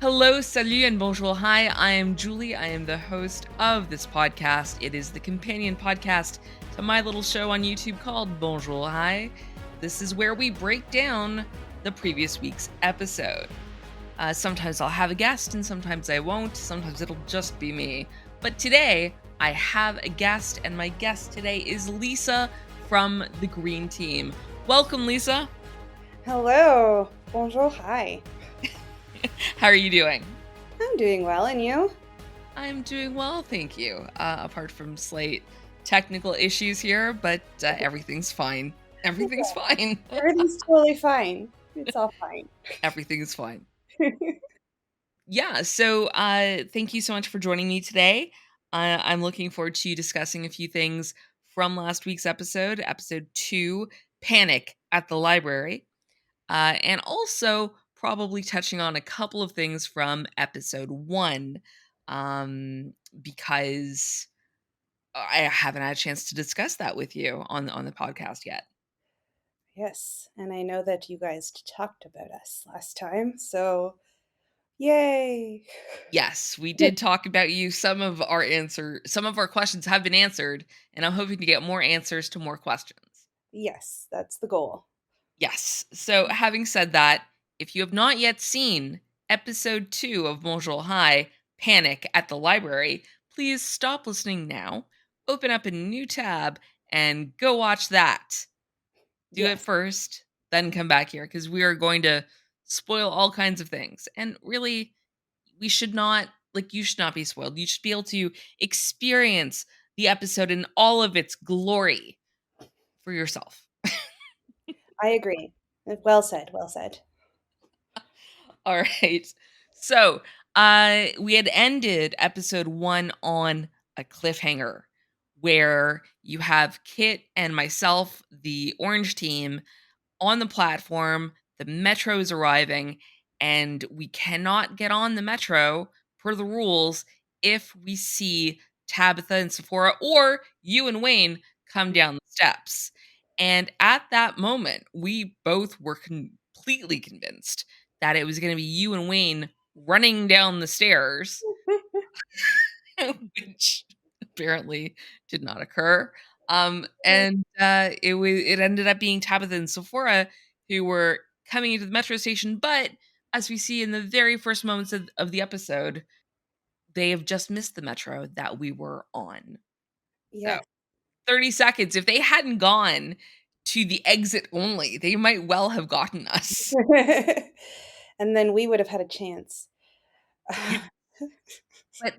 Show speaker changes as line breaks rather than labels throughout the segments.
Hello, salut, and bonjour hi. I am Julie. I am the host of this podcast. It is the companion podcast to my little show on YouTube called Bonjour Hi. This is where we break down the previous week's episode. Sometimes I'll have a guest and sometimes I won't. Sometimes it'll just be me. But today I have a guest, and my guest today is Lisa from the Green Team. Welcome, Lisa.
Hello. Bonjour Hi.
How are you doing?
I'm doing well, and you?
I'm doing well, thank you. Apart from slight technical issues here, but everything's fine. Everything's fine.
Everything's totally fine. It's all fine.
Everything's fine. Yeah, so thank you so much for joining me today. I'm looking forward to discussing a few things from last week's episode 2, Panic at the Library, and also probably touching on a couple of things from episode 1, because I haven't had a chance to discuss that with you on the podcast yet.
Yes, and I know that you guys talked about us last time, so yay.
Yes, we did talk about you. Some of our questions have been answered, and I'm hoping to get more answers to more questions.
Yes, that's the goal.
Yes. So, having said that, if you have not yet seen episode 2 of Bonjour Hi, Panic at the Library, please stop listening now, open up a new tab, and go watch that. Do it
Yes.
first, then come back here, because we are going to spoil all kinds of things. And really, we should not, you should not be spoiled. You should be able to experience the episode in all of its glory for yourself.
I agree. Well said, well said.
All right. So, we had ended episode 1 on a cliffhanger where you have Kit and myself, the orange team, on the platform. The metro is arriving, and we cannot get on the metro per the rules if we see Tabitha and Sephora or you and Wayne come down the steps. And at that moment, we both were completely convinced that it was going to be you and Wayne running down the stairs, which apparently did not occur. It ended up being Tabitha and Sephora who were coming into the metro station, but as we see in the very first moments of the episode, they have just missed the metro that we were on. So
Yes.
30 seconds. If they hadn't gone to the exit only, they might well have gotten us.
And then we would have had a chance.
But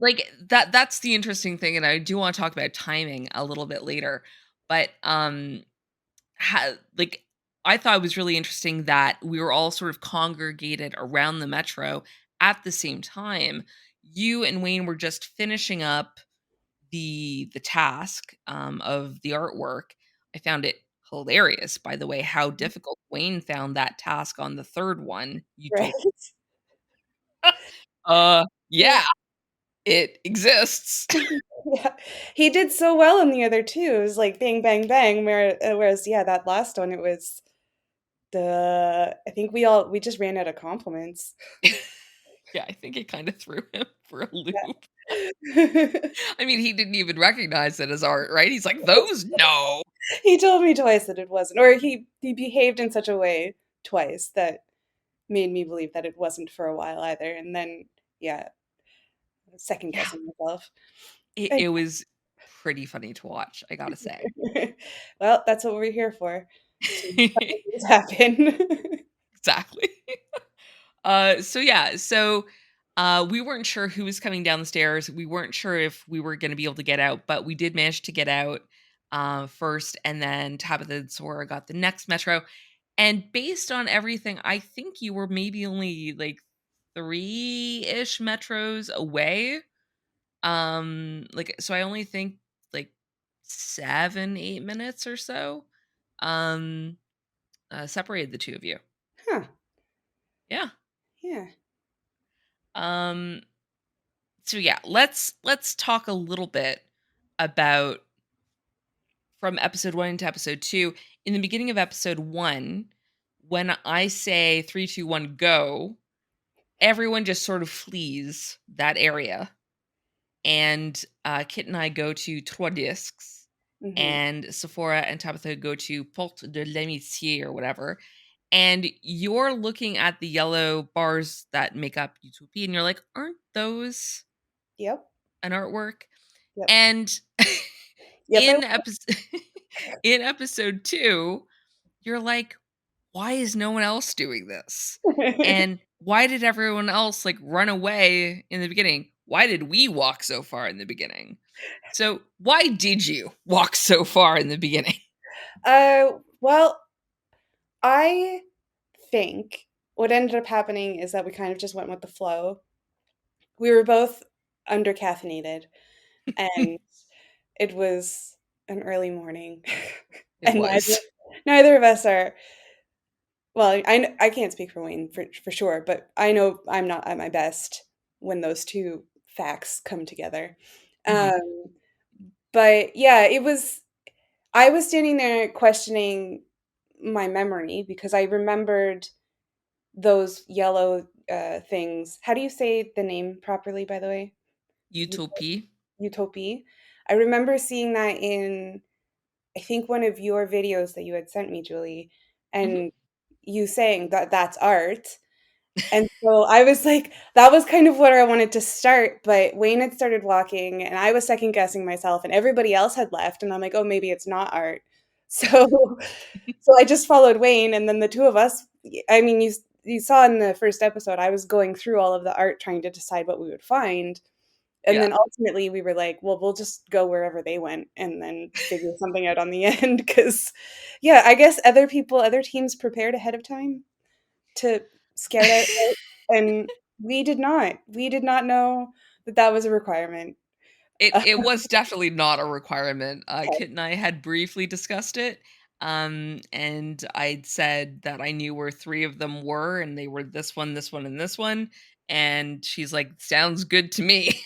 that's the interesting thing, and I do want to talk about timing a little bit later. But like, I thought it was really interesting that we were all sort of congregated around the metro at the same time. You and Wayne were just finishing up the task of the artwork. I found it hilarious, by the way, how difficult Wayne found that task on the third one. You
Right?
told yeah, it exists.
Yeah. He did so well in the other 2. It was like bang, bang, bang, whereas, yeah, that last one, it was I think we just ran out of compliments.
Yeah, I think it kind of threw him for a loop.
Yeah.
I mean, he didn't even recognize it as art, right? He's like, "Those? No."
He told me twice that it wasn't, or he behaved in such a way twice that made me believe that it wasn't for a while either, and then, yeah, second
Yeah,
guessing myself.
it was pretty funny to watch, I gotta say.
Well, that's what we're here for, to funny things happen.
Exactly. We weren't sure who was coming down the stairs. We weren't sure if we were gonna be able to get out, but we did manage to get out, first, and then Tabitha and Sora got the next metro. And based on everything, I think you were maybe only, 3-ish metros away. So I only think, like, 7, 8 minutes or so, um, separated the 2 of you.
Huh,
Yeah.
yeah.
Um So yeah, let's talk a little bit about from episode 1 to episode 2. In the beginning of episode 1, when I say 3, 2, 1, go, everyone just sort of flees that area, and Kit and I go to Trois Disques,
Mhm.
and Sephora and Tabitha go to Porte de l'Amitié or whatever, and you're looking at the yellow bars that make up Utopia, and you're like, "Aren't those
Yep.
an artwork?"
Yep.
And
Yep.
in episode in episode 2, you're like, "Why is no one else doing this? And why did everyone else, like, run away in the beginning? Why did we walk so far in the beginning?" So, why did you walk so far in the beginning?
Well, I think what ended up happening is that we kind of just went with the flow. We were both under caffeinated, and it was an early morning,
It
and
was.
neither of us are. Well, I can't speak for Wayne for sure, but I know I'm not at my best when those two facts come together.
Mhm.
Um, but yeah, it was. I was standing there questioning my memory because I remembered those yellow things. How do you say the name properly, by the way?
Utopia.
Utopia. I remember seeing that in, I think, one of your videos that you had sent me, Julie,
Mhm.
and you saying that that's art. And so I was like, that was kind of where I wanted to start. But Wayne had started walking, and I was second guessing myself, and everybody else had left. And I'm like, oh, maybe it's not art. So, so I just followed Wayne, and then the two of us. I mean, you saw in the first episode, I was going through all of the art trying to decide what we would find. And
Yeah.
then ultimately we were like, well, we'll just go wherever they went and then figure something out on the end. Because, yeah, I guess other teams prepared ahead of time to scout out, and we did not. We did not know that that was a requirement.
It was definitely not a requirement.
Okay.
Kit and I had briefly discussed it, and I'd said that I knew where 3 of them were, and they were this one, and this one, and she's like, "Sounds good to me."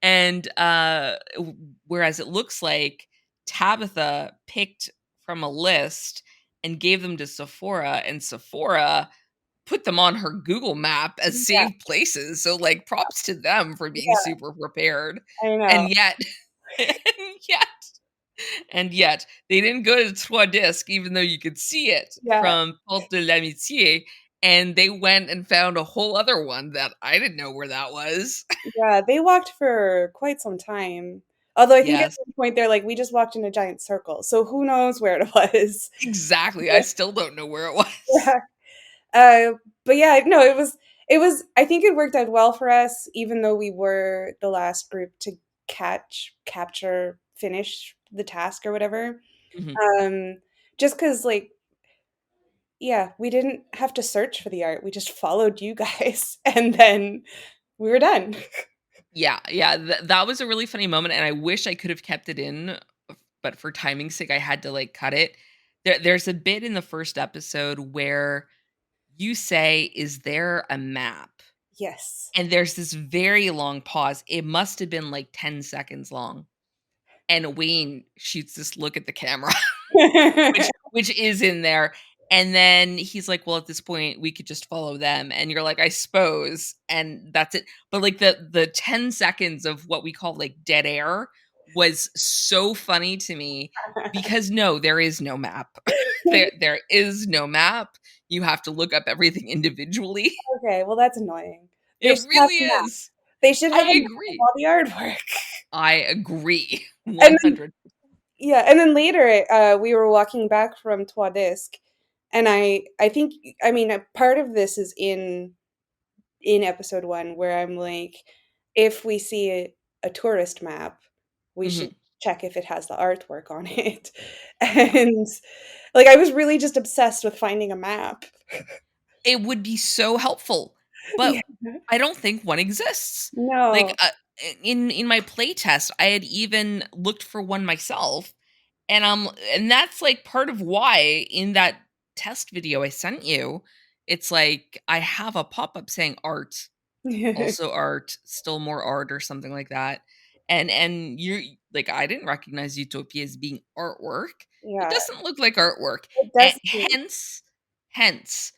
And, whereas it looks like Tabitha picked from a list and gave them to Sephora, and Sephora put them on her Google map as
Yeah,
saved places, so, like, props to them for being
yeah,
super prepared,
I know.
and yet and yet and yet, they didn't go to Trois Disques even though you could see it
Yeah,
from Porte de l'Amitié, and they went and found a whole other one that I didn't know where that was.
yeah, they walked for quite some time. Although I think at
Yes,
one point they're like, "We just walked in a giant circle," so who knows where it was.
exactly, I still don't know where it was.
Yeah. But yeah, no, it was I think it worked out well for us, even though we were the last group to capture, finish the task or whatever.
Mhm.
Um, just because, like, yeah, we didn't have to search for the art. We just followed you guys, and then we were done.
Yeah, yeah, that was a really funny moment, and I wish I could have kept it in, but for timing's sake, I had to, like, cut it. There's a bit in the first episode where you say, "Is there a map?"
Yes.
And there's this very long pause. It must have been, like, 10 seconds long, and Wayne shoots this look at the camera, which is in there, and then he's like, "Well, at this point, we could just follow them," and you're like, "I suppose," and that's it. But, like, the 10 seconds of what we call, like, dead air was so funny to me because, no, there is no map. There is no map. You have to look up everything individually.
Okay, well, that's annoying. They
It
should have
really
a map.
is.
They should
I
have a map of
agree.
all the artwork.
I agree.
And then
100.
yeah, and then later, we were walking back from Trois Disques, and I think, I mean, a part of this is in episode 1 where I'm like, if we see a tourist map, we should
Mhm.
check if it has the artwork on it. And, like, I was really just obsessed with finding a map.
It would be so helpful,
Yeah.
but I don't think one exists. Like,
No.
in my playtest, I had even looked for one myself, and that's, like, part of why in that test video I sent you, it's like, I have a pop-up saying "art," also art, still more art, or something like that, and you're like, I didn't recognize Utopia as being artwork. It
Yeah,
doesn't look like artwork,
it
and
does.
hence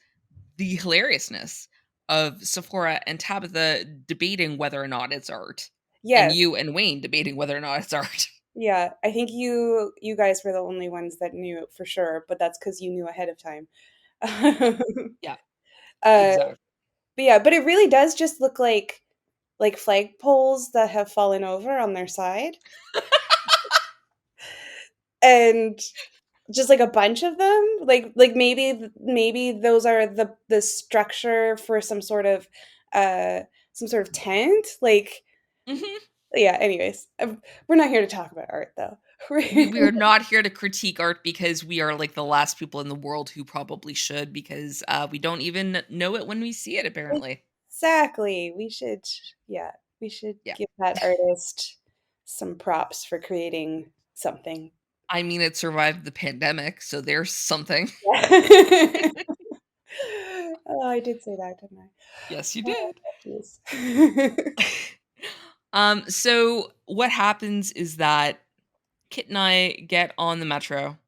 the hilariousness. of Sephora and Tabitha debating whether or not it's art, and
Yes.
you and Wayne debating whether or not it's art.
Yeah, I think you guys were the only ones that knew it for sure, but that's because you knew ahead of time.
Yeah,
Uh,
exactly.
but yeah, but it really does just look like flagpoles that have fallen over on their side, and just, like, a bunch of them, like, maybe those are the structure for some sort of tent, like
Mhm.
yeah, anyways, we're not here to talk about art, though.
We are not here to critique art because we are, like, the last people in the world who probably should because, we don't even know it when we see it, apparently.
Exactly, yeah, we should
Yeah.
give that artist some props for creating something.
I mean, it survived the pandemic, so there's something.
Oh, I did say that, didn't I?
Yes, you
Oh,
did.
jeez.
So what happens is that Kit and I get on the metro.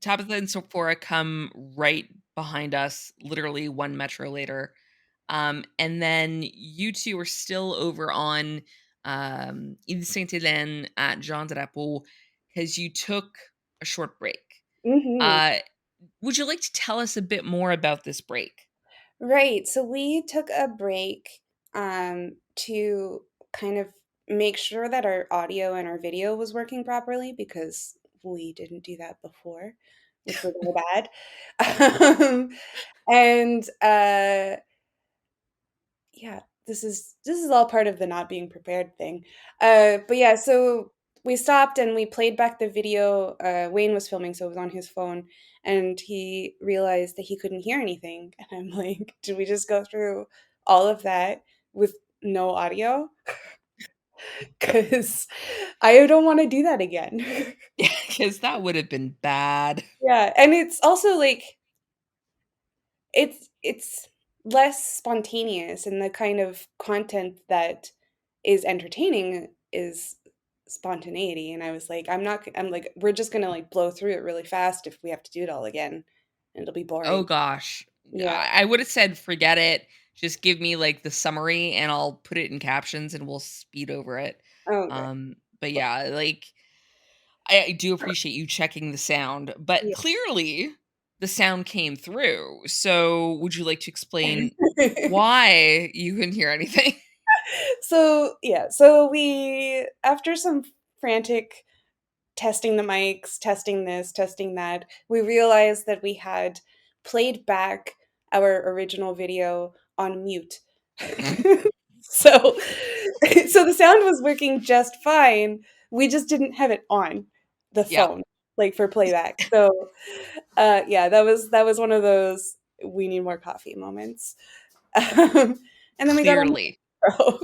Tabitha and Sephora come right behind us, literally 1 metro later. And then you 2 are still over on, île-sainte-héléne at Jean Drapeau because you took a short break.
Mhm.
Uh, would you like to tell us a bit more about this break?
Right, so we took a break, to kind of make sure that our audio and our video was working properly because we didn't do that before, which was really bad. Um, and, yeah, this is all part of the not being prepared thing. But yeah, so we stopped and we played back the video. Wayne was filming, so it was on his phone, and he realized that he couldn't hear anything. And I'm like, did we just go through all of that with no audio? Because I don't want to do that again.
Yeah, because that would have been bad.
Yeah, and it's also like it's less spontaneous, and the kind of content that is entertaining is spontaneity, and I was like, I'm like, "We're just gonna, like, blow through it really fast if we have to do it all again, and it'll be
Oh
boring."
gosh.
Yeah.
I would have said forget it. Just give me like the summary and I'll put it in captions and we'll speed over it.
Oh, good.
But yeah, like I do appreciate you checking the sound, but
Yeah.
clearly the sound came through. So would you like to explain why you couldn't hear anything?
So, yeah, so we after some frantic testing the mics, testing this, testing that, we realized that we had played back our original video on mute. So so the sound was working just fine, we just didn't have it on the
Yeah,
phone, like, for playback. So, yeah, that was one of those "we need more coffee" moments. And then we got on the
clearly.
Pro.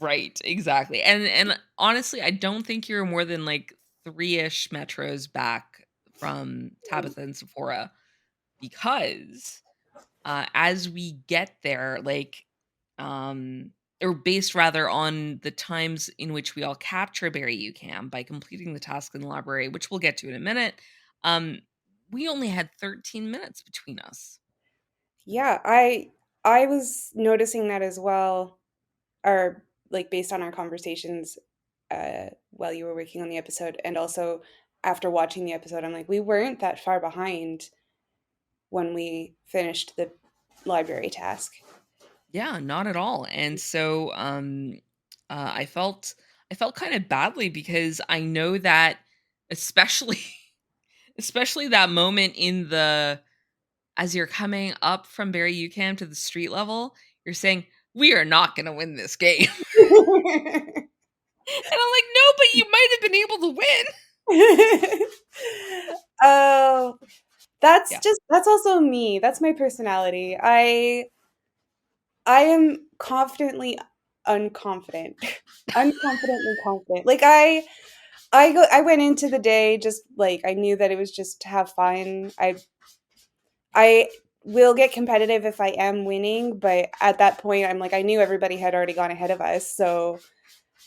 Right, exactly. And honestly, I don't think you're more than like 3-ish metros back from Tabitha and Sephora because as we get there, like, um, or based rather on the times in which we all capture Barry UCAM by completing the task in the library, which we'll get to in a minute, um, we only had 13 minutes between us.
Yeah, I was noticing that as well, or, like, based on our conversations, while you were working on the episode, and also after watching the episode, I'm like, "We weren't that far behind when we finished the library task."
Yeah, not at all. And so I felt kind of badly because I know that especially especially that moment in the as you're coming up from Barry UCAM to the street level, you're saying, "We are not gonna win this game." And I'm like, "No, but you might have been able to win."
Oh,
Yeah.
that's also me, that's my personality. I am confidently unconfident. Unconfidently confident. Like, I went into the day just, like, I knew that it was just to have fun. I will get competitive if I am winning, but at that point, I'm like, I knew everybody had already gone ahead of us, so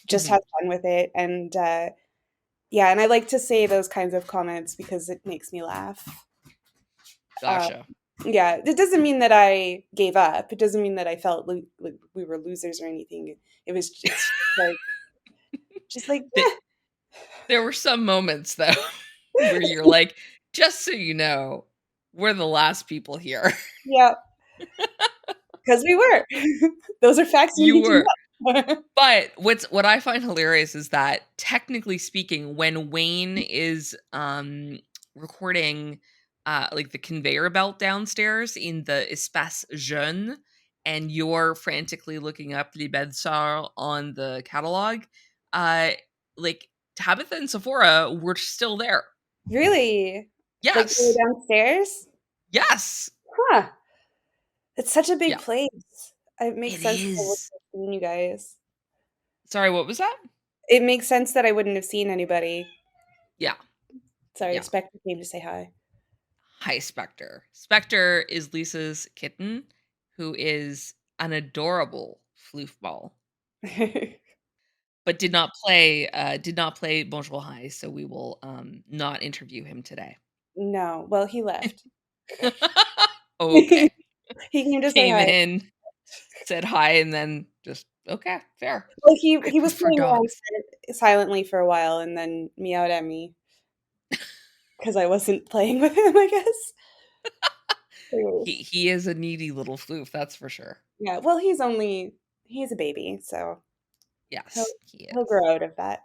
just
Mhm.
have fun with it, and, yeah, and I like to say those kinds of comments because it makes me laugh. Uh,
Gotcha.
Yeah, it doesn't mean that I gave up. It doesn't mean that I felt like we were losers or anything. It was it's just like,
Th there were some moments, though, where you're like, "Just so you know, we're the last people here."
yeah, because we were. Those are facts you
You
need to
were.
know.
But what I find hilarious is that, technically speaking, when Wayne is, recording, like, the conveyor belt downstairs in the espace jeune, and you're frantically looking up Les Belles Sœurs on the catalog, uh, like, Tabitha and Sephora were still there.
Really? Like, they were
Yes.
downstairs?
Yes.
Huh. It's such a big
Yeah.
place. It makes
It
sense that I wouldn't
is.
have seen you guys.
Sorry, what was that?
It makes sense that I wouldn't have seen anybody.
Yeah.
Sorry,
Yeah.
Spectre came to say hi.
Hi, Spectre. Spectre is Lisa's kitten, who is an adorable floofball, but did not play Bonjour Hi, so we will not interview him today.
No, well, he left.
Okay.
He came to say
Came
hi.
in, said hi, and then just okay, fair.
Well,
I
he was
prefer
playing around
dogs.
silently for a while and then meowed at me because I wasn't playing with him, I guess.
He
Anyways,
he is a needy little floof, that's for sure.
yeah, well, he's a baby, so he'll
Yes, he
he'll
is.
grow out of that,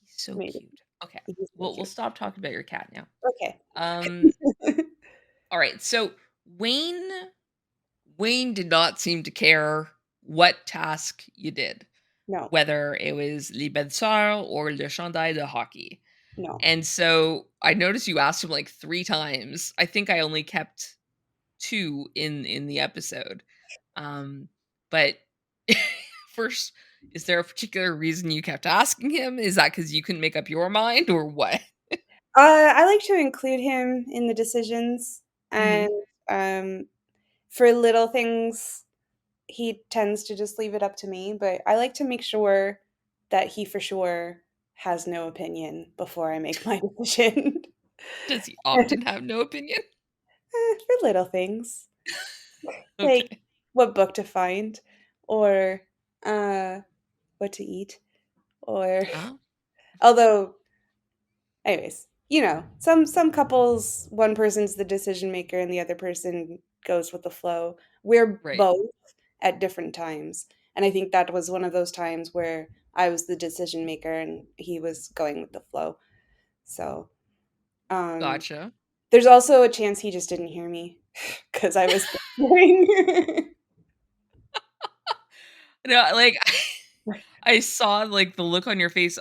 He's so
maybe.
cute. Okay.
He's really
We'll
cute.
stop talking about your cat now.
Okay.
Um, all right. So Wayne Wayne did not seem to care what task you did,
No,
whether it was Les Belles or Le Chandail de Hockey.
no.
And so I noticed you asked him like 3 times. I think I only kept 2 in the episode. Um, but first, is there a particular reason you kept asking him? Is that because you couldn't make up your mind or what?
I like to include him in the decisions, and,
Mhm.
um, for little things, he tends to just leave it up to me, but I like to make sure that he for sure has no opinion before I make my decision.
Does he often have no opinion?
For little things, like
Okay.
what book to find or, uh, what to eat, or
Oh,
although anyways, some couples, one person's the decision maker and the other person goes with the flow. We're
right.
both at different times, and I think that was one of those times where I was the decision maker and he was going with the flow. So, um,
Gotcha.
there's also a chance he just didn't hear me because I was whispering.
No, like, I saw, like, the look on your face,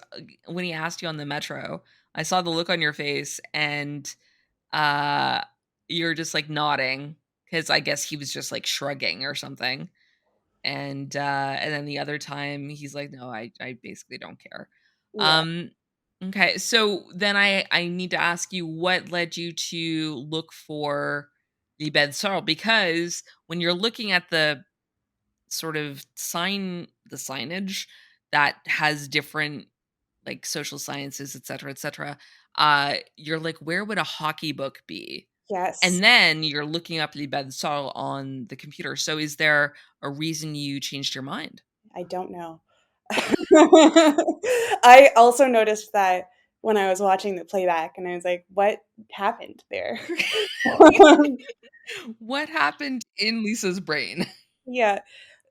when he asked you on the metro. I saw the look on your face, and, uh, you're just, like, nodding because I guess he was just, like, shrugging or something, and then the other time, he's like, "No, I basically don't care."
Yeah,
Um, okay, so then I need to ask you what led you to look for the bed sorrel, because when you're looking at sort of the signage that has different, like, social sciences, et cetera, you're like, "Where would a hockey book be?"
yes,
And then you're looking up Les Belles Sœurs on the computer. So is there a reason you changed your mind?
I don't know. I also noticed that when I was watching the playback, and I was like, "What happened there?" Um,
What happened in Lisa's brain?
yeah.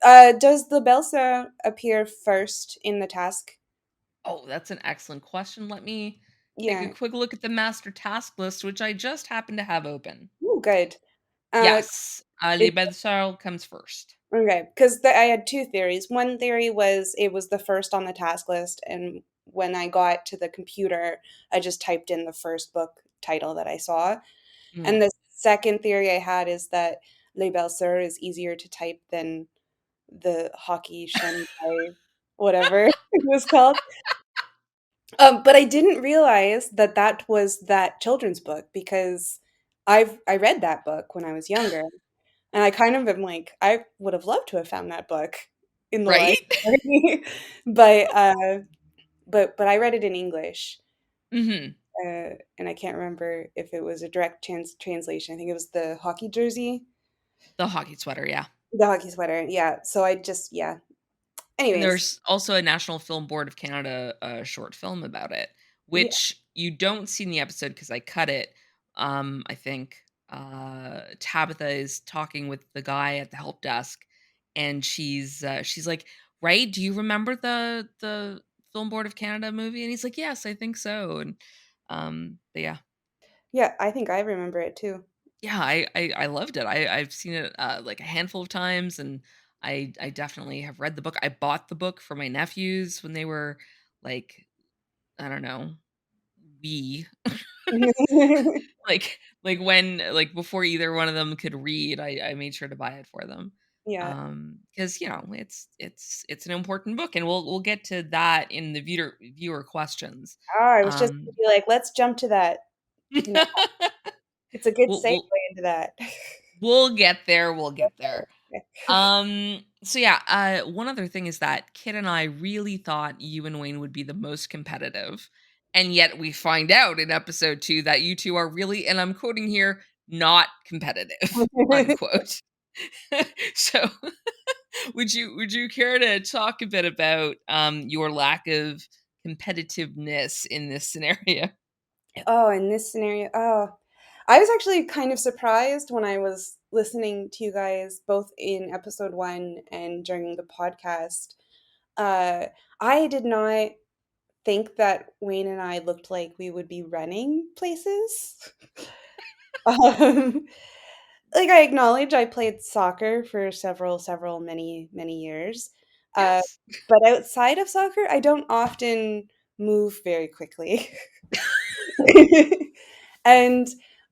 Does the Belsa appear first in the task?
Oh, that's an excellent question. Let me take a
Yeah.
quick look at the master task list, which I just happen to have open.
Ooh, good. Uh,
Yes, Les
it
Belles Sœurs comes first.
Okay, 'cause I had 2 theories. One theory was it was the first on the task list, and when I got to the computer, I just typed in the first book title that I saw.
Mm.
And the second theory I had is that Les Belles Sœurs is easier to type than the hockey Shanghai whatever it was called. But I didn't realize that that was that children's book because I read that book when I was younger, and I kind of am like, I would have loved to have found that book in the
Right?
library, but, but I read it in English.
Mhm.
and I can't remember if it was a direct translation. I think it was the hockey jersey,
The hockey sweater, yeah.
the hockey sweater. Yeah. So I just, yeah.
And
Anyways,
there's also a National Film Board of Canada, short film about it,
yeah.
which you don't see in the episode because I cut it. I think, Tabitha is talking with the guy at the help desk, and she's like, "Right? Do you remember the Film Board of Canada movie?" And he's like, "Yes, I think so." And, but yeah.
Yeah, I think I remember it too.
Yeah, I loved it. I've seen it, like, a handful of times, and I definitely have read the book. I bought the book for my nephews when they were, like, I don't know, wee. Like, before either one of them could read, I made sure to buy it for them.
Yeah.
Because it's an important book, and we'll get to that in the viewer questions.
Oh, I was just
Um
gonna be like, let's jump to that. No, it's a good
we'll
segue
we'll
into that.
we'll get there, we'll get there.
Okay.
So yeah, one other thing is that Kit and I really thought you and Wayne would be the most competitive. And yet we find out in episode 2 that you two are really, and I'm quoting here, not competitive, unquote. So would you care to talk a bit about your lack of competitiveness in this scenario?
Oh, in this scenario, oh, I was actually kind of surprised when I was listening to you guys both in episode 1 and during the podcast. Uh, I did not think that Wayne and I looked like we would be running places. Um, like, I acknowledge I played soccer for several, many years. Uh,
Yes.
but outside of soccer, I don't often move very quickly. And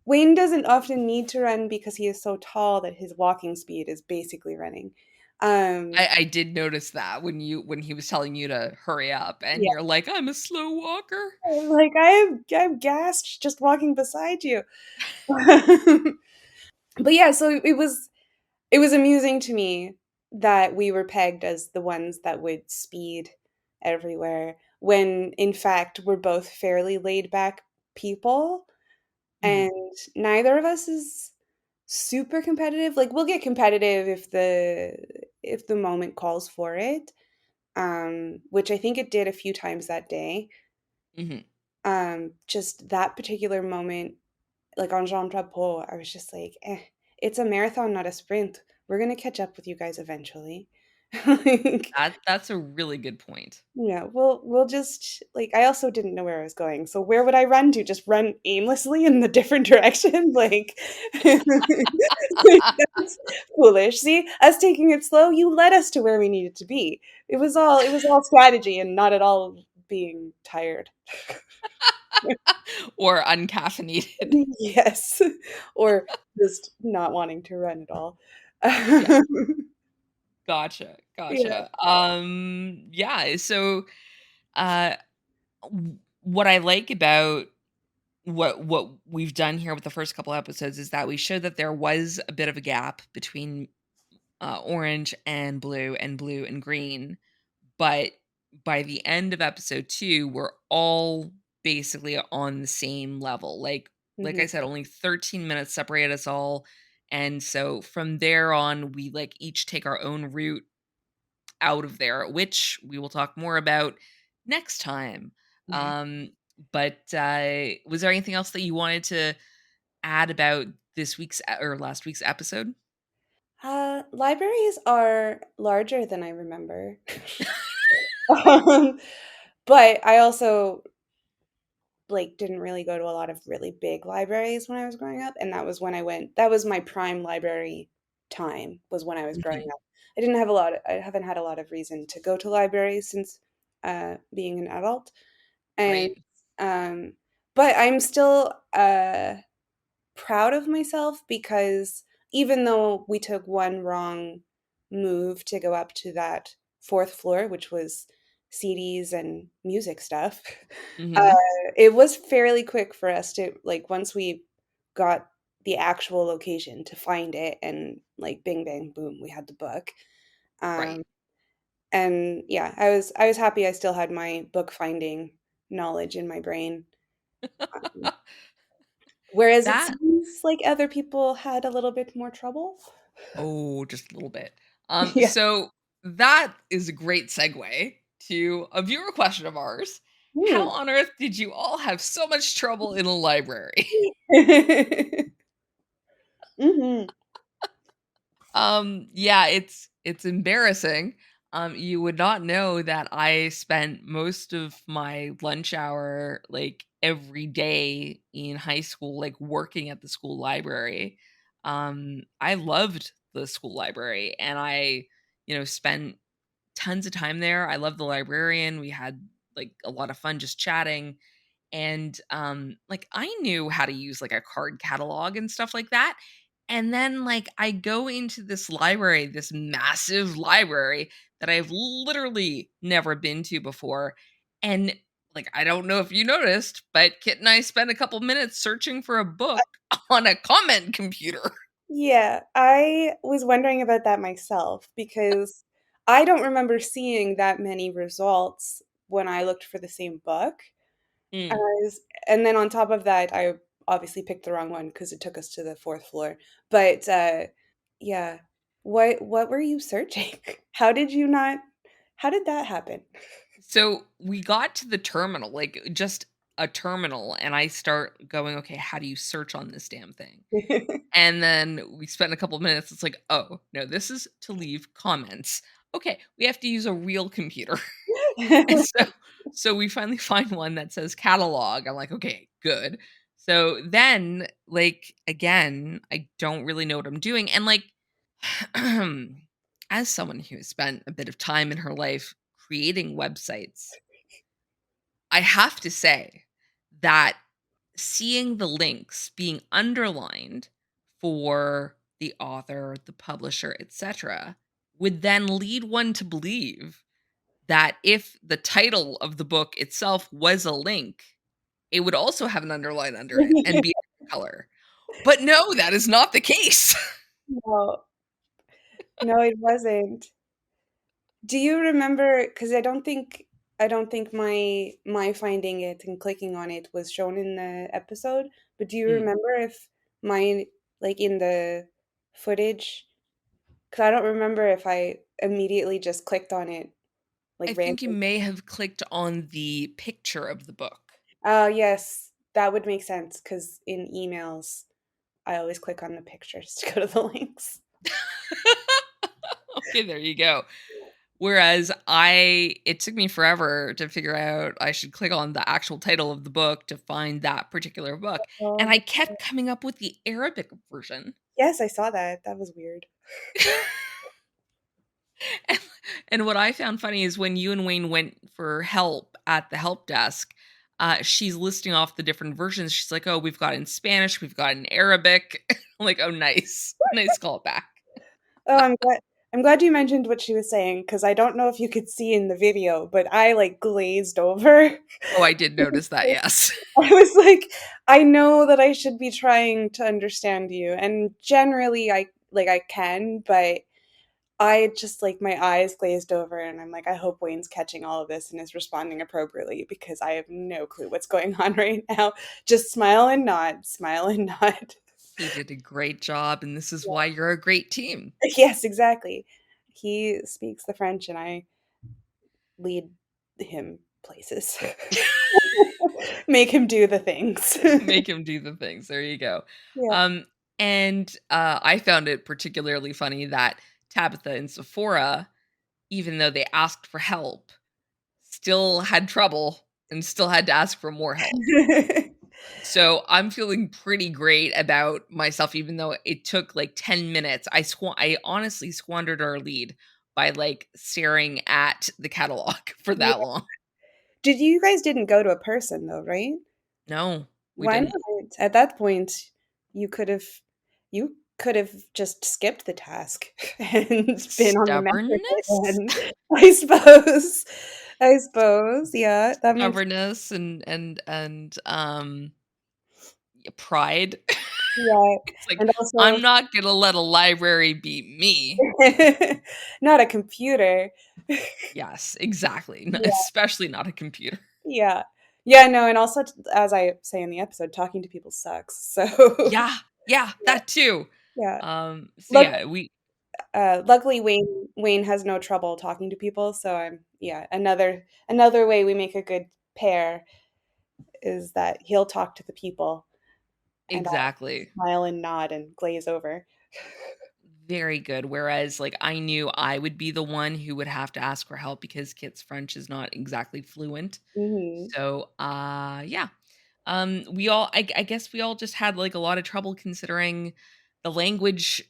Wayne doesn't often need to run because he is so tall that his walking speed is basically running. Um,
I did notice that when he was telling you to hurry up and
yeah,
you're like, "I'm a slow walker."
like I'm gassed just walking beside you. But yeah, so it was amusing to me that we were pegged as the ones that would speed everywhere when in fact we're both fairly laid back people,
Mhm,
and neither of us is super competitive. Like, we'll get competitive if the moment calls for it, which I think it did a few times that day.
mhm.
Just that particular moment, like on Jean Drapeau, I was just like, it's a marathon, not a sprint. We're gonna catch up with you guys eventually. Like,
That's a really good point.
yeah, we'll just like, I also didn't know where I was going, so where would I run to? Just run aimlessly in the different direction? Like, that's foolish. See, us taking it slow, you led us to where we needed to be. It was all strategy and not at all being tired.
Or uncaffeinated.
Yes, or just not wanting to run at all.
Yeah, gotcha,
Yeah.
gotcha. Yeah, so, uh, what I like about what we've done here with the first couple episodes is that we showed that there was a bit of a gap between, orange and blue and green. But by the end of episode 2, we're all basically on the same level. Like
Mhm,
I said, only 13 minutes separate us all. And so from there on, we like each take our own route out of there, which we will talk more about next time.
mhm.
Um, but was there anything else that you wanted to add about this week's or last week's episode?
Libraries are larger than I remember. Um, but I also, like, didn't really go to a lot of really big libraries when I was growing up, and that was my prime library time, was when I was growing
Mhm.
up. I haven't had a lot of reason to go to libraries since, being an adult, and,
Right.
um but I'm still, proud of myself because even though we took one wrong move to go up to that 4th floor, which was CDs and music stuff, uh,
Mhm.
it was fairly quick for us to, like, once we got the actual location, to find it, and, like, bing, bang, boom, we had the book.
Right.
Um, and yeah, I was happy I still had my book finding knowledge in my brain. Whereas it
That
seems like other people had a little bit more trouble.
Oh, just a little bit.
Yeah.
So that is a great segue to a viewer question of ours. How
Hmm.
on earth did you all have so much trouble in a library?
Mhm.
Yeah, it's embarrassing. You would not know that I spent most of my lunch hour like every day in high school, like working at the school library. I loved the school library and spent tons of time there. I loved the librarian. We had like a lot of fun just chatting. And like I knew how to use like a card catalog and stuff like that. And then like I go into this library, this massive library that I've literally never been to before. And like I don't know if you noticed, but Kit and I spent a couple minutes searching for a book on a comment computer.
Yeah, I was wondering about that myself because I don't remember seeing that many results when I looked for the same book.
Mm.
As and then on top of that, I obviously picked the wrong one because it took us to the 4th floor. But, yeah. What were you searching? How did that happen?
So we got to the terminal, like just a terminal, and I start going, okay, how do you search on this damn thing? And then we spent a couple of minutes. It's like, oh, no, this is to leave comments. Okay, we have to use a real computer. And so we finally find one that says catalog. I'm like, okay, good. So then, like, again, I don't really know what I'm doing. And like, as someone who has spent a bit of time in her life creating websites, I have to say that seeing the links being underlined for the author, the publisher, etc., would then lead one to believe that if the title of the book itself was a link, it would also have an underline under it and be a different color. But no, that is not the case.
No, no, it wasn't. Do you remember? Because I don't think my finding it and clicking on it was shown in the episode, but do you
Mm.
remember if mine, like, in the footage? Because I don't remember if I immediately just clicked on it, like,
I think you
randomly.
may have clicked on the picture of the book.
Oh, yes, that would make sense. Because in emails, I always click on the pictures to go to the links.
Okay, there you go. Whereas it took me forever to figure out I should click on the actual title of the book to find that particular book. And I
Oh.
kept coming up with the Arabic version.
Yes, I saw that, that was weird.
and, and what I found funny is when you and Wayne went for help at the help desk, she's listing off the different versions. She's like, oh, we've got in Spanish, we've got in Arabic. I'm like, oh, nice. Nice callback.
Oh, I'm glad you mentioned what she was saying because I don't know if you could see in the video, but I, like, glazed over.
Oh, I did notice that, yes.
I was like, "I know that I should be trying to understand you," and generally, I can, but I just, like, my eyes glazed over, and I'm like, "I hope Wayne's catching all of this and is responding appropriately because I have no clue what's going on right now." Just smile and nod, smile and nod.
He did a great job, and this is why you're a great team.
Yes, exactly. He speaks the French, and I lead him places. Make him do the things.
Make him do the things. There you go.
Yeah.
Um, and I found it particularly funny that Tabitha and Sephora, even though they asked for help, still had trouble and still had to ask for more help. So I'm feeling pretty great about myself, even though it took like 10 minutes. I honestly squandered our lead by like staring at the catalog for
Yeah.
that long.
Did you guys didn't go to a person though, right?
No, we
Why
didn't.
not? At that point, you could have you could have just skipped the task and been on the method
Stubbornness?
then, I suppose. I suppose, yeah, that makes
Stubbornness pride.
yeah,
It's like,
and also
I'm not gonna let a library beat me.
not a computer.
Yes, exactly,
Yeah,
especially not a computer.
yeah. Yeah, no, and also, as I say in the episode, talking to people sucks. So
Yeah, yeah,
yeah,
that too.
yeah.
So
Luck
yeah, we
luckily Wayne has no trouble talking to people, so I'm yeah, another way we make a good pair is that he'll talk to the people and I'll
exactly.
smile and nod and glaze over.
Very good. Whereas, like, I knew I would be the one who would have to ask for help because Kit's French is not exactly fluent.
Mhm.
So, yeah. We all, I guess we all just had like a lot of trouble considering the language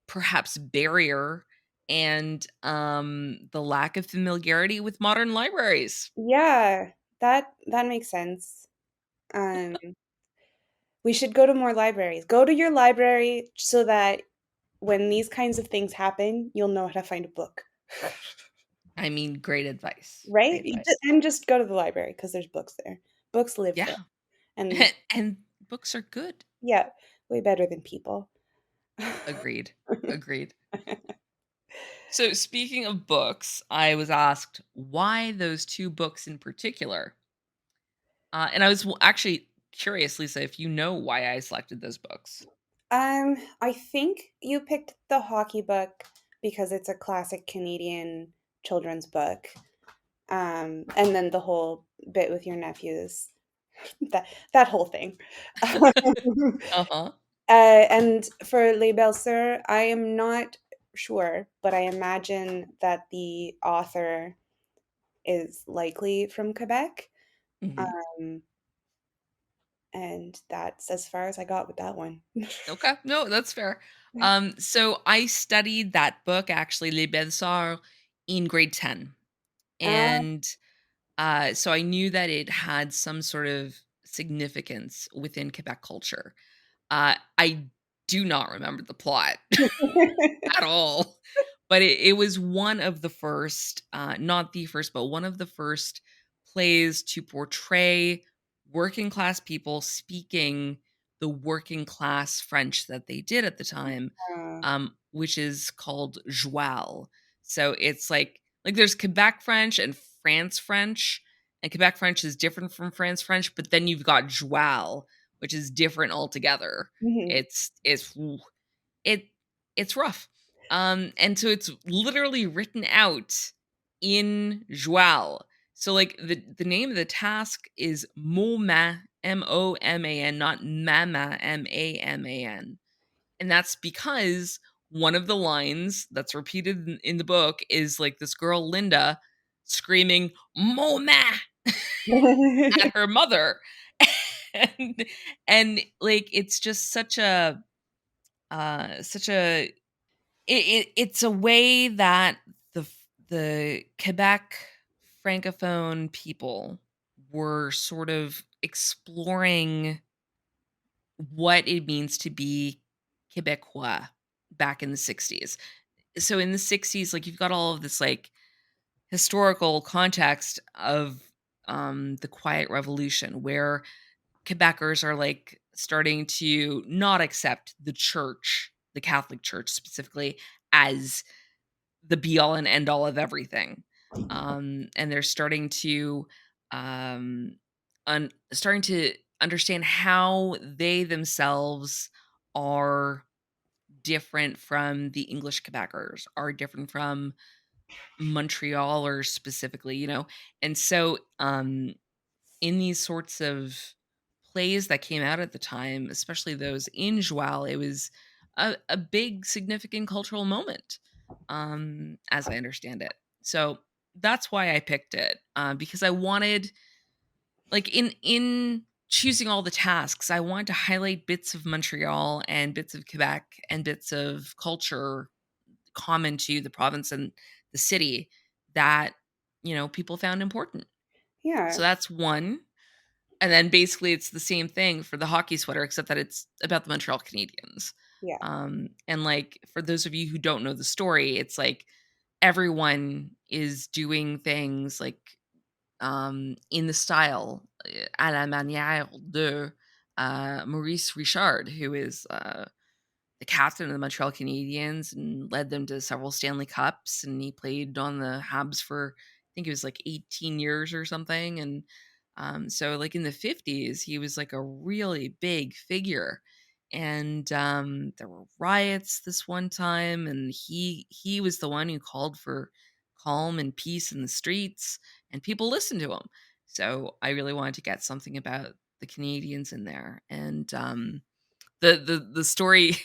perhaps barrier and the lack of familiarity with modern libraries.
Yeah, that makes sense. Um, we should go to more libraries. Go to your library so that when these kinds of things happen, you'll know how to find a book.
I mean, great advice.
Right?
Great advice.
And just go to the library because there's books there. Books live there.
Yeah.
And
And books are good.
yeah, way better than people.
Agreed. Agreed. So, speaking of books, I was asked why those two books in particular. And I was actually curious, Lisa, if you know why I selected those books.
I think you picked the hockey book because it's a classic Canadian children's book. And then the whole bit with your nephews, that whole thing.
Uh huh.
And for Les Belles Sœurs, I am not sure, but I imagine that the author is likely from Quebec.
Hmm.
Um, and that's as far as I got with that one.
Okay. No, that's fair. So I studied that book, actually, Les Belles Sœurs, in grade 10.
Uh,
And so I knew that it had some sort of significance within Quebec culture. I do not remember the plot at all, but it was one of the first, not the first, but one of the first plays to portray working class people speaking the working class French that they did at the time,
uh,
which is called joual. So it's like there's Quebec French and France French, and Quebec French is different from France French, but then you've got joual, which is different altogether.
mhm.
It's it it's rough. And so it's literally written out in joual. So like the name of the task is MOMA, MOMAN, not MAMA, MAMAN. And that's because one of the lines that's repeated in the book is like this girl Linda screaming "Moma" at her mother. and like it's just such a it's a way that the Quebec francophone people were sort of exploring what it means to be Quebecois back in the 60s. So in the 60s, like you've got all of this like historical context of the Quiet Revolution where Quebecers are like starting to not accept the church, the Catholic Church specifically, as the be all and end all of everything. And they're starting to um starting to understand how they themselves are different from the English Quebecers, are different from Montrealers specifically, you know. And so in these sorts of plays that came out at the time, especially those in Joual, it was a big significant cultural moment, as I understand it. So that's why I picked it, because I wanted, like, in choosing all the tasks, I wanted to highlight bits of Montreal and bits of Quebec and bits of culture common to the province and the city that people found important.
Yeah,
So that's one. And then basically it's the same thing for the hockey sweater, except that it's about the Montreal Canadiens.
yeah.
And like for those of you who don't know the story, it's like everyone is doing things like in the style à la manière de Maurice Richard, who is the captain of the Montreal Canadiens and led them to several Stanley Cups. And he played on the Habs for, I think it was like 18 years or something. And So like in the 50s, he was like a really big figure. And there were riots this one time, and he was the one who called for calm and peace in the streets, and people listened to him. So I really wanted to get something about the Canadians in there. And the story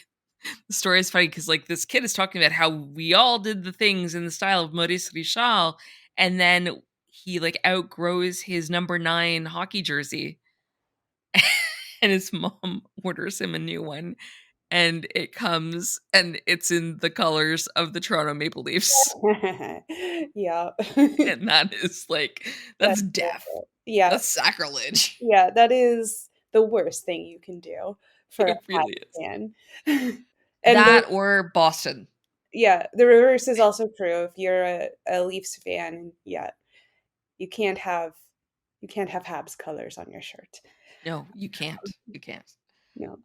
the story is funny because like this kid is talking about how we all did the things in the style of Maurice Richard, and then he like outgrows his number 9 hockey jersey, and his mom orders him a new one, and it comes and it's in the colors of the Toronto Maple Leafs.
Yeah.
And that is like, that's
That's
death.
awful. Yeah,
That's sacrilege.
yeah, that is the worst thing you can do for a
It
Habs
really is.
fan. And
That or Boston.
the reverse is also true. If you're a Leafs fan, yeah, you can't have Habs colors on your shirt.
No, you can't. You can't.
No.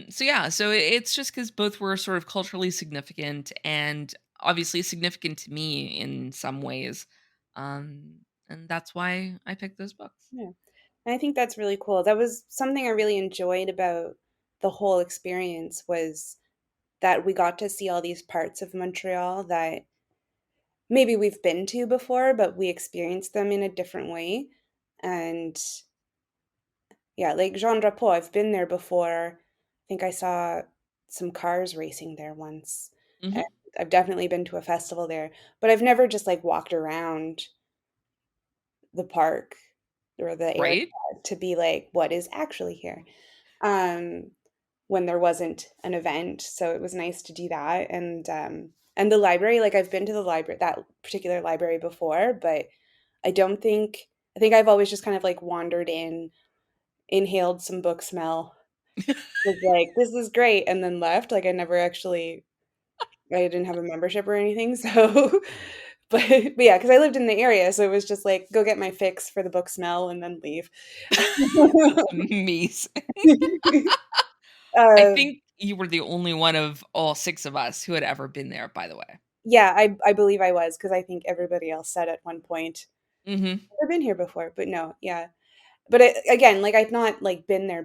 So yeah, so it's just because both were sort of culturally significant and obviously significant to me in some ways. And that's why I picked those books.
Yeah. And I think that's really cool. That was something I really enjoyed about the whole experience was that we got to see all these parts of Montreal that maybe we've been to before, but we experienced them in a different way. And yeah, like Jean Drapeau, I've been there before. I think I saw some cars racing there once. And
Hmm.
I've definitely been to a festival there, but I've never just like walked around the park or the area
Right?
to be like, what is actually here? Um, when there wasn't an event. So it was nice to do that. And the library, like I've been to the library, that particular library before, but I don't think I think I've always just kind of like wandered in, inhaled some book smell, was like, this is great, and then left. Like I never actually I didn't have a membership or anything. So but yeah, because I lived in the area, so it was just like go get my fix for the book smell and then leave.
That's amazing. I
um,
think you were the only one of all 6 of us who had ever been there, by the way.
yeah, I believe I was because I think everybody else said at one point,
Mhm.
"Never been here before," but no, yeah. But again, like I've not like been there.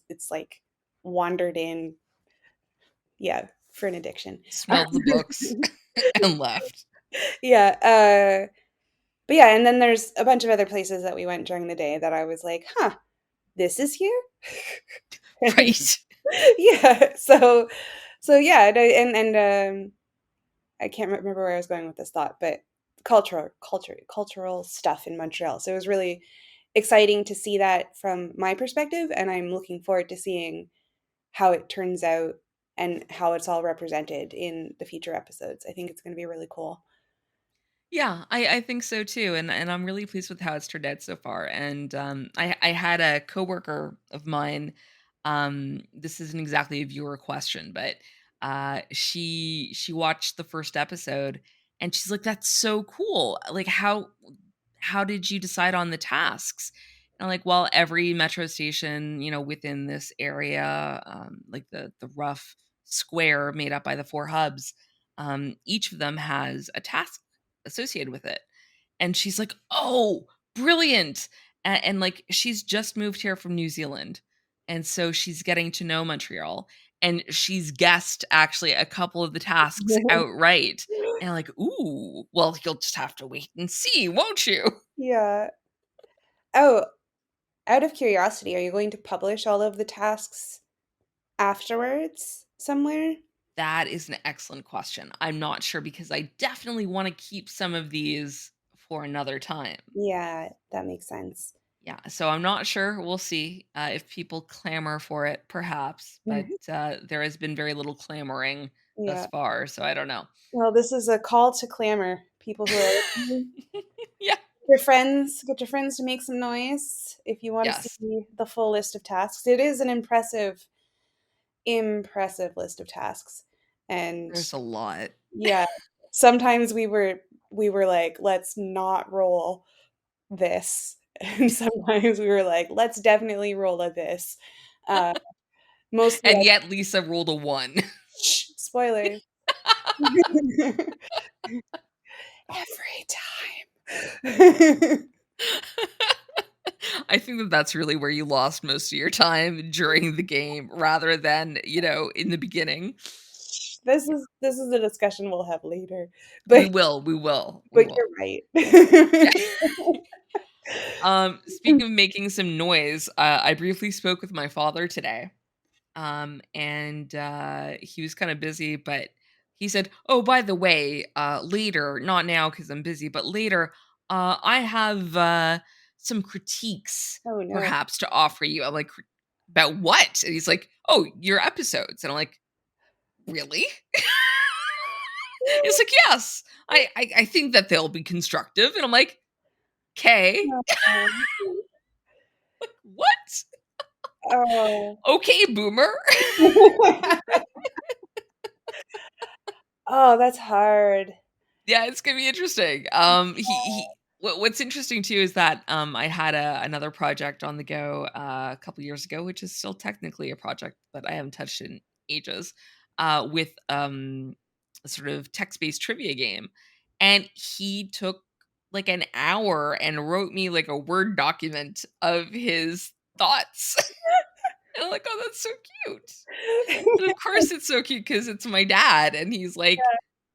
It's like wandered in, yeah, for an addiction.
Smelled the books and left.
Yeah, but yeah, and then there's a bunch of other places that we went during the day that I was like, "Huh, this is here?"
Right.
Yeah, so yeah, I can't remember where I was going with this thought, but cultural stuff in Montreal. So it was really exciting to see that from my perspective, and I'm looking forward to seeing how it turns out and how it's all represented in the future episodes. I think it's going to be really cool.
Yeah, I think so too, and I'm really pleased with how it's turned out so far. And I had a coworker of mine. This isn't exactly a viewer question, but she watched the first episode, and she's like, "That's so cool! Like how did you decide on the tasks?" And I'm like, well, every metro station, within this area, like the rough square made up by the 4 hubs, each of them has a task associated with it. And she's like, "Oh, brilliant." And like she's just moved here from New Zealand. And so she's getting to know Montreal, and she's guessed actually a couple of the tasks outright. And I'm like, "Ooh, well, you'll just have to wait and see, won't you?"
Yeah. Oh, out of curiosity, are you going to publish all of the tasks afterwards somewhere?
That is an excellent question. I'm not sure because I definitely want to keep some of these for another time.
Yeah, that makes sense.
Yeah, so I'm not sure. We'll see if people clamor for it, perhaps. But there has been very little clamoring thus
Yeah.
far, so I don't know.
Well, this is a call to clamor. People who are listening,
Yeah.
get your friends to make some noise if you want to
Yes.
see the full list of tasks. It is an impressive list of tasks. And
There's a lot.
yeah, sometimes we were like, let's not roll this. And sometimes we were like, let's definitely roll a this. Uh, mostly
And yet Lisa rolled a 1.
shh, spoilers. Every time.
I think that that's really where you lost most of your time during the game rather than, in the beginning.
This is a discussion we'll have later,
We
but
will, we will, we
but
will.
you're right.
Yeah. Speaking of making some noise, I briefly spoke with my father today. And he was kind of busy, but he said, "Oh, by the way, later, not now because I'm busy, but later, I have some critiques
Oh, no.
perhaps to offer you." I'm like, "About what?" And he's like, "Oh, your episodes." And I'm like, "Really?" He's like, "Yes, I think that they'll be constructive." And I'm like, "Okay,
Oh.
what?
Oh.
Okay, boomer."
Oh, that's hard.
Yeah, it's gonna be interesting. What's interesting too is that I had another project on the go a couple years ago, which is still technically a project that I haven't touched in ages, with a sort of text-based trivia game, and he took like an hour and wrote me like a Word document of his thoughts. And I'm like, oh, that's so cute. And of course it's so cute because it's my dad, and he's like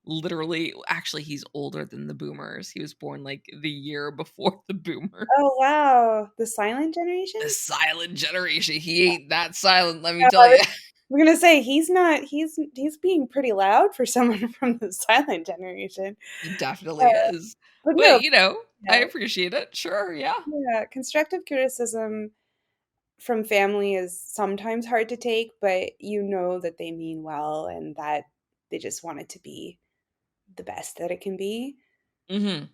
literally actually, he's older than the boomers. He was born, like, the year before the boomers.
Oh, wow. The silent
The
generation?
silent generation. He ain't that silent, let me
Yeah,
tell you.
we're gonna say he's being pretty loud for someone from the silent generation.
He
Uh,
definitely is.
but
But,
no,
I
yeah,
appreciate it. Sure, yeah.
yeah, constructive criticism from family is sometimes hard to take, but you know that they mean well and that they just want it to be the best that it can be.
Mhm.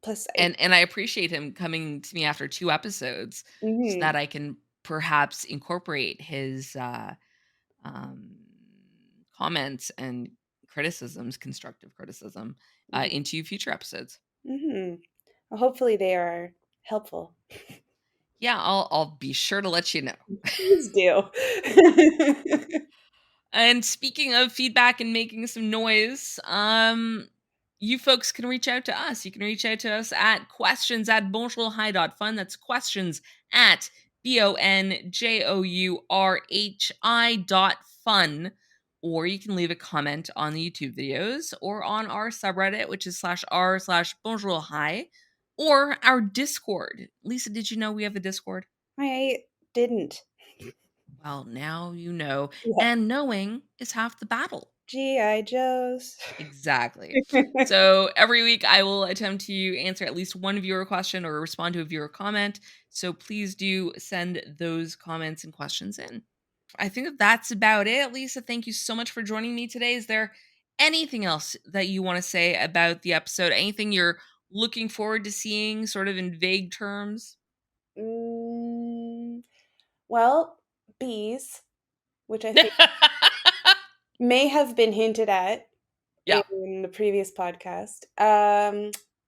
Plus I
And I appreciate him coming to me after 2 episodes so
mhm,
that I can perhaps incorporate his, um, comments and criticisms, constructive criticism,
mhm,
into future episodes.
mhm. Well, hopefully they are helpful.
Yeah, I'll be sure to let you know.
Please do.
And speaking of feedback and making some noise, you folks can reach out to us. You can reach out to us at questions@bonjourhi.fun. That's questions at bonjourhi.fun. Or you can leave a comment on the YouTube videos or on our subreddit, which is /r/bonjourhi, or our Discord. Lisa, did you know we have a Discord?
I didn't.
Well, now you know,
Yeah.
and knowing is half the battle.
G.I. Joes.
Exactly. So every week I will attempt to answer at least one viewer question or respond to a viewer comment. So please do send those comments and questions in. I think that that's about it. Lisa, thank you so much for joining me today. Is there anything else that you want to say about the episode? Anything you're looking forward to seeing, sort of in vague terms?
Mm, well, bees, which I think may have been hinted at
Yeah.
in the previous podcast.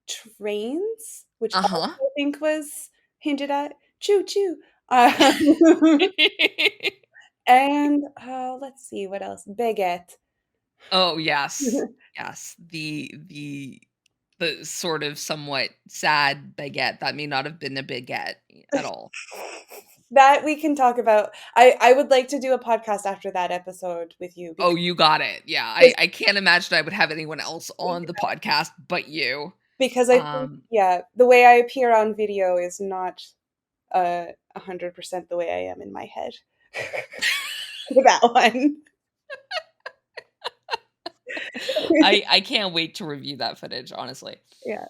Trains, which
Uh
also
huh.
I think was hinted at. Choo choo. Um, and let's see what else. Baguette.
Oh, yes. Yes. The sort of somewhat sad baguette that may not have been a baguette at all.
That we can talk about. I would like to do a podcast after that episode with you
Oh,
because
you got it. Yeah, I can't imagine I would have anyone else on the podcast but you.
I think,
Um,
yeah, the way I appear on video is not 100% the way I am in my head. For that one.
I can't wait to review that footage, honestly.
Yeah,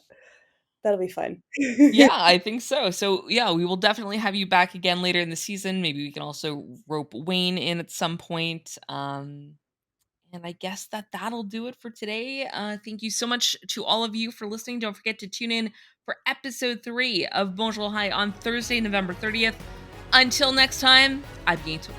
that'll be fun.
Yeah, I think so. So, yeah, we will definitely have you back again later in the season. Maybe we can also rope Wayne in at some point. And I guess that that'll do it for today. Thank you so much to all of you for listening. Don't forget to tune in for episode 3 of Bonjour Hi on Thursday, November 30th. Until next time, à bientôt.